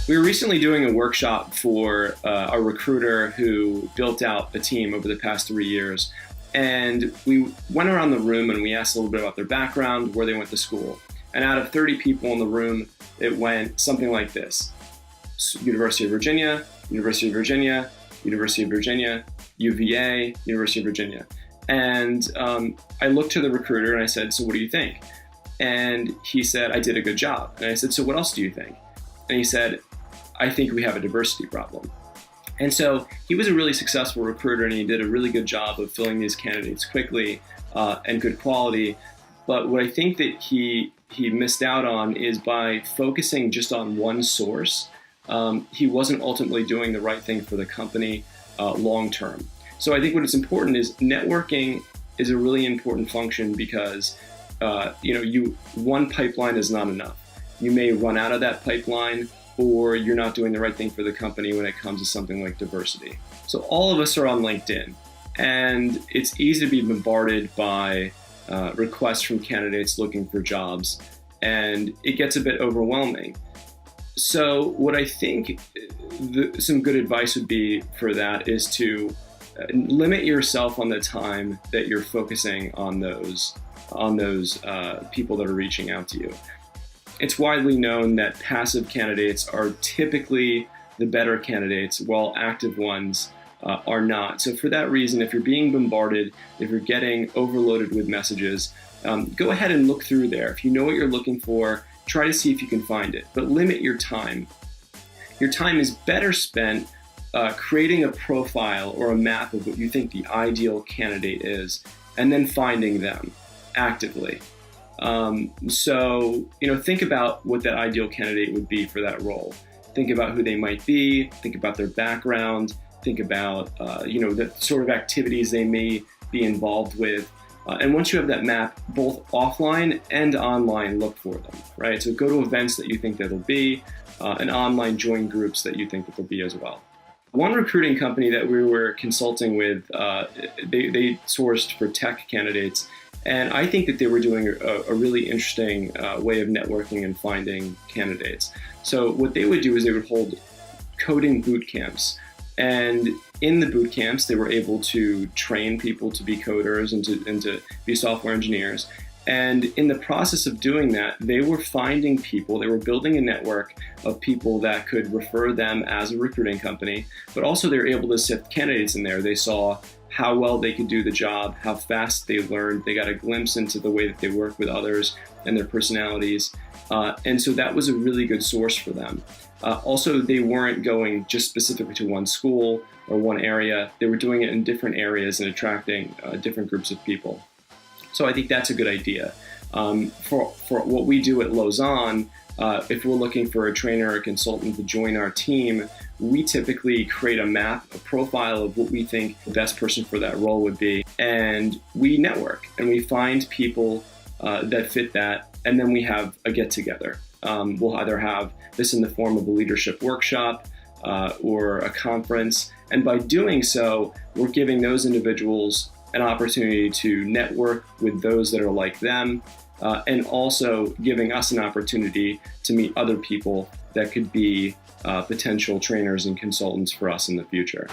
We were recently doing a workshop for a recruiter who built out a team over the past 3 years. And we went around the room and we asked a little bit about their background, where they went to school. And out of 30 people in the room, it went something like this: University of Virginia, University of Virginia, University of Virginia, UVA, University of Virginia. And I looked to the recruiter and I said, "So what do you think?" And he said, "I did a good job." And I said, "So what else do you think?" And he said, "I think we have a diversity problem." And so he was a really successful recruiter, and he did a really good job of filling these candidates quickly and good quality. But what I think that he missed out on is by focusing just on one source, he wasn't ultimately doing the right thing for the company long term. So I think what is important is networking is a really important function because one pipeline is not enough. You may run out of that pipeline, or you're not doing the right thing for the company when it comes to something like diversity. So all of us are on LinkedIn, and it's easy to be bombarded by requests from candidates looking for jobs, and it gets a bit overwhelming. So what I think some good advice would be for that is to limit yourself on the time that you're focusing on those people that are reaching out to you. It's widely known that passive candidates are typically the better candidates, while active ones are not. So for that reason, if you're being bombarded, if you're getting overloaded with messages, go ahead and look through there. If you know what you're looking for, try to see if you can find it, but limit your time. Your time is better spent creating a profile or a map of what you think the ideal candidate is, and then finding them actively. So think about what that ideal candidate would be for that role. Think about who they might be, think about their background, think about, the sort of activities they may be involved with. And once you have that map, both offline and online, look for them, right? So go to events that you think that they'll be, and online join groups that you think that they'll be as well. One recruiting company that we were consulting with, they sourced for tech candidates. And I think that they were doing a really interesting way of networking and finding candidates. So what they would do is they would hold coding boot camps. And in the boot camps, they were able to train people to be coders and to be software engineers. And in the process of doing that, they were finding people, they were building a network of people that could refer them as a recruiting company, but also they were able to sift candidates in there. They saw how well they could do the job, how fast they learned. They got a glimpse into the way that they work with others and their personalities. And so that was a really good source for them. Also, they weren't going just specifically to one school or one area. They were doing it in different areas and attracting different groups of people. So I think that's a good idea. For what we do at Lausanne, if we're looking for a trainer or a consultant to join our team, we typically create a map, a profile of what we think the best person for that role would be. And we network and we find people that fit that. And then we have a get together. We'll either have this in the form of a leadership workshop or a conference. And by doing so, we're giving those individuals an opportunity to network with those that are like them, and also giving us an opportunity to meet other people that could be potential trainers and consultants for us in the future.